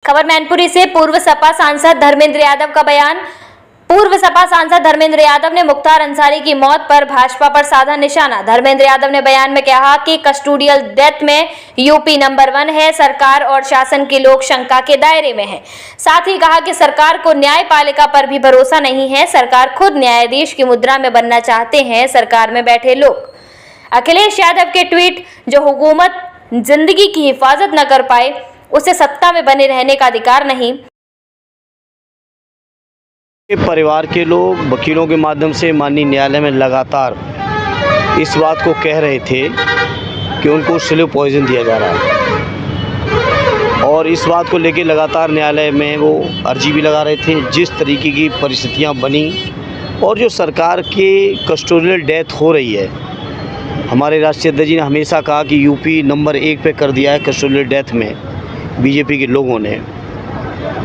खबर मैनपुरी से पूर्व सपा सांसद धर्मेंद्र यादव का बयान। पूर्व सपा सांसद धर्मेंद्र यादव ने मुख्तार अंसारी की मौत पर भाजपा पर साधा निशाना। धर्मेंद्र यादव ने बयान में कहा कि कस्टोडियल डेथ में यूपी नंबर 1 है, सरकार और शासन के लोग शंका के दायरे में हैं। साथ ही कहा कि सरकार को न्यायपालिका पर भी भरोसा नहीं है, सरकार खुद न्यायाधीश की मुद्रा में बनना चाहते हैं सरकार में बैठे लोग। अखिलेश यादव के ट्वीट, जो हुकूमत जिंदगी की हिफाजत न कर पाए उसे सत्ता में बने रहने का अधिकार नहीं। परिवार के लोग वकीलों के माध्यम से माननीय न्यायालय में लगातार इस बात को कह रहे थे कि उनको स्लो पॉइजन दिया जा रहा है और इस बात को लेकर लगातार न्यायालय में वो अर्जी भी लगा रहे थे। जिस तरीके की परिस्थितियां बनी और जो सरकार के कस्टोडियल डेथ हो रही है, हमारे राष्ट्रीय अध्यक्ष जी ने हमेशा कहा कि यूपी नंबर 1 पे कर दिया है कस्टोडियल डेथ में बीजेपी के लोगों ने,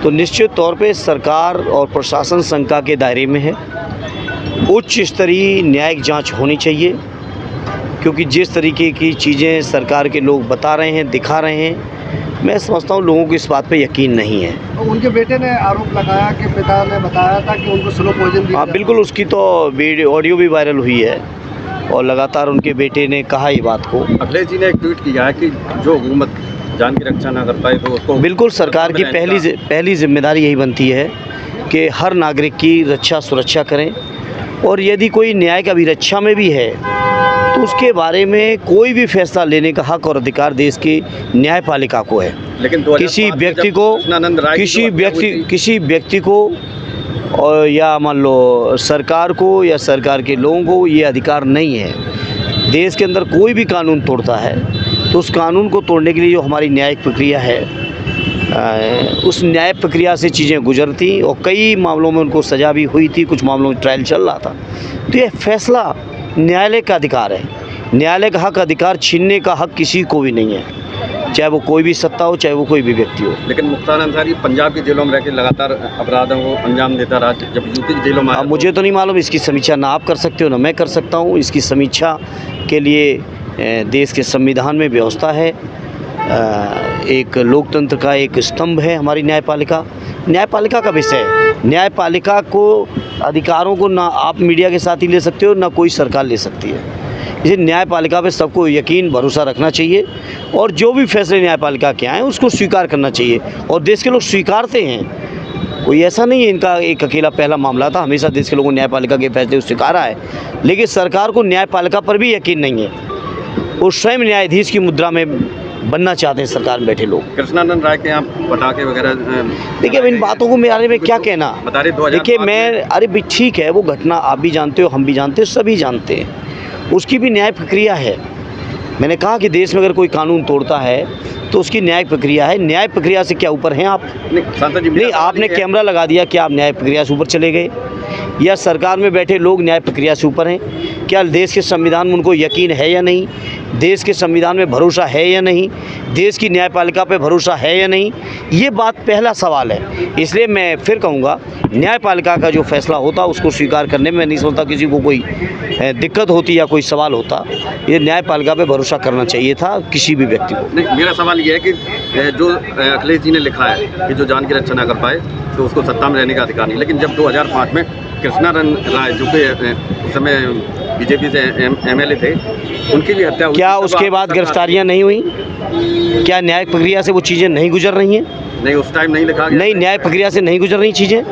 तो निश्चित तौर पे सरकार और प्रशासन शंका के दायरे में है। उच्च स्तरीय न्यायिक जांच होनी चाहिए, क्योंकि जिस तरीके की चीज़ें सरकार के लोग बता रहे हैं, दिखा रहे हैं, मैं समझता हूँ लोगों को इस बात पे यकीन नहीं है। उनके बेटे ने आरोप लगाया कि पिता ने बताया था कि उनको स्लो पॉइजन दिया। हाँ बिल्कुल, उसकी तो ऑडियो भी वायरल हुई है और लगातार उनके बेटे ने कहा ये बात को। अखिलेश जी ने एक ट्वीट किया है कि जो हुकूमत जान की रक्षा ना कर पाए तो उसको बिल्कुल सरकार की पहली जिम्मेदारी यही बनती है कि हर नागरिक की रक्षा सुरक्षा करें, और यदि कोई न्याय का अभिरक्षा में भी है तो उसके बारे में कोई भी फैसला लेने का हक और अधिकार देश की न्यायपालिका को है। लेकिन किसी व्यक्ति को और या मान लो सरकार को या सरकार के लोगों को ये अधिकार नहीं है। देश के अंदर कोई भी कानून तोड़ता है तो उस कानून को तोड़ने के लिए जो हमारी न्यायिक प्रक्रिया है, उस न्याय प्रक्रिया से चीज़ें गुजरती और कई मामलों में उनको सज़ा भी हुई थी, कुछ मामलों में ट्रायल चल रहा था। तो यह फैसला न्यायालय का अधिकार है। न्यायालय का हक अधिकार छीनने का हक किसी को भी नहीं है, चाहे वो कोई भी सत्ता हो, चाहे वो कोई भी व्यक्ति हो। लेकिन मुख्तार अंसारी पंजाब की जेलों में रहकर लगातार अपराधों को अंजाम देता रहा, जब यूपी की जेलों में अब मुझे तो नहीं मालूम, इसकी समीक्षा ना आप कर सकते हो ना मैं कर सकता हूँ। इसकी समीक्षा के लिए देश के संविधान में व्यवस्था है। एक लोकतंत्र का एक स्तंभ है हमारी न्यायपालिका। न्यायपालिका का विषय है, न्यायपालिका को अधिकारों को ना आप मीडिया के साथ ही ले सकते हो, ना कोई सरकार ले सकती है। इसे न्यायपालिका पे सबको यकीन भरोसा रखना चाहिए और जो भी फैसले न्यायपालिका के आए उसको स्वीकार करना चाहिए, और देश के लोग स्वीकारते हैं। कोई ऐसा नहीं है इनका एक अकेला पहला मामला था, हमेशा देश के लोगों ने न्यायपालिका के फैसले को स्वीकारा है। लेकिन सरकार को न्यायपालिका पर भी यकीन नहीं है, वो स्वयं न्यायाधीश की मुद्रा में बनना चाहते हैं सरकार में बैठे लोग। कृष्णानंद राय के यहाँ पटाखे वगैरह, देखिए अब इन बातों को मेरे में क्या कहना। बता रहे देखिए अरे भी ठीक है, वो घटना आप भी जानते हो, हम भी जानते हो, सभी जानते हैं, उसकी भी न्याय प्रक्रिया है। मैंने कहा कि देश में अगर कोई कानून तोड़ता है तो उसकी न्याय प्रक्रिया है। न्याय प्रक्रिया से क्या ऊपर हैं आप? नहीं, आपने कैमरा लगा दिया, क्या आप न्याय प्रक्रिया से ऊपर चले गए? या सरकार में बैठे लोग न्याय प्रक्रिया से ऊपर हैं? क्या देश के संविधान में उनको यकीन है या नहीं? देश के संविधान में भरोसा है या नहीं? देश की न्यायपालिका पे भरोसा है या नहीं? ये बात पहला सवाल है। इसलिए मैं फिर कहूँगा, न्यायपालिका का जो फैसला होता उसको स्वीकार करने में नहीं समझता किसी को कोई दिक्कत होती या कोई सवाल होता। ये न्यायपालिका पे भरोसा करना चाहिए था किसी भी व्यक्ति को। नहीं, मेरा सवाल ये है कि जो अखिलेश जी ने लिखा है कि जो जान की रक्षा ना कर पाए तो उसको सत्ता में रहने का अधिकार नहीं, लेकिन जब 2005 में कृष्णानंद राय जो कि उस समय बीजेपी से एमएलए थे, उनकी भी हत्या हुई, क्या उसके बाद गिरफ्तारियां नहीं हुई? क्या न्याय प्रक्रिया से वो चीज़ें नहीं गुजर रही हैं? नहीं, उस टाइम नहीं लिखा गया। नहीं, न्याय प्रक्रिया से नहीं गुजर रही चीज़ें।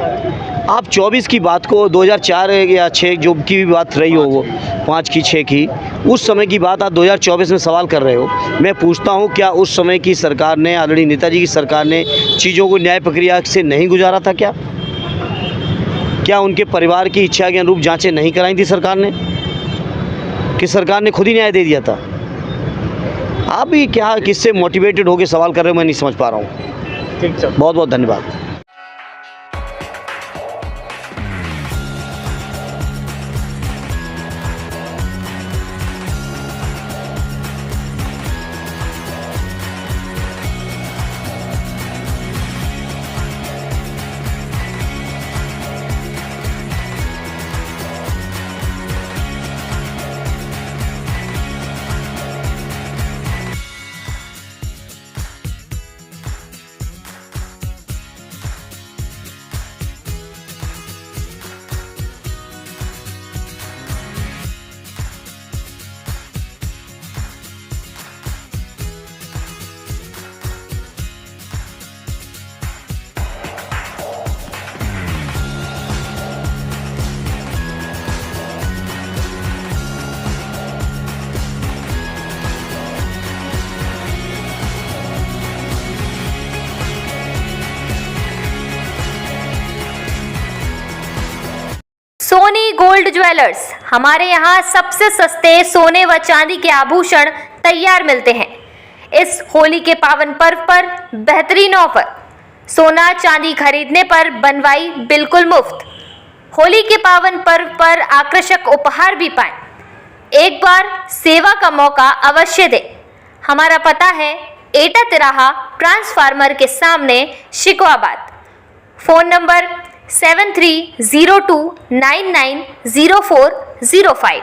आप 24 की बात को 2004 या 6 जो की भी बात रही हो, वो 5 की 6 की, उस समय की बात आप 2024 में सवाल कर रहे हो। मैं पूछता हूँ, क्या उस समय की सरकार ने, आदरणीय नेताजी की सरकार ने चीज़ों को न्याय प्रक्रिया से नहीं गुजारा था? क्या उनके परिवार की इच्छा के अनुरूप जांचें नहीं कराई थी सरकार ने, कि सरकार ने खुद ही न्याय दे दिया था? आप भी क्या किससे मोटिवेटेड होकर सवाल कर रहे हो, मैं नहीं समझ पा रहा हूँ। बहुत बहुत धन्यवाद। गोल्ड ज्वेलर्स, हमारे यहाँ सबसे सस्ते सोने व चांदी के आभूषण तैयार मिलते हैं। इस होली के पावन पर्व पर बेहतरीन ऑफर, सोना चांदी खरीदने पर बनवाई बिल्कुल मुफ्त। होली के पावन पर्व पर आकर्षक उपहार भी पाएं। एक बार सेवा का मौका अवश्य दें। हमारा पता है एटा तिराहा ट्रांसफार्मर के सामने, शिकवाबाद। Phone number 7302990405।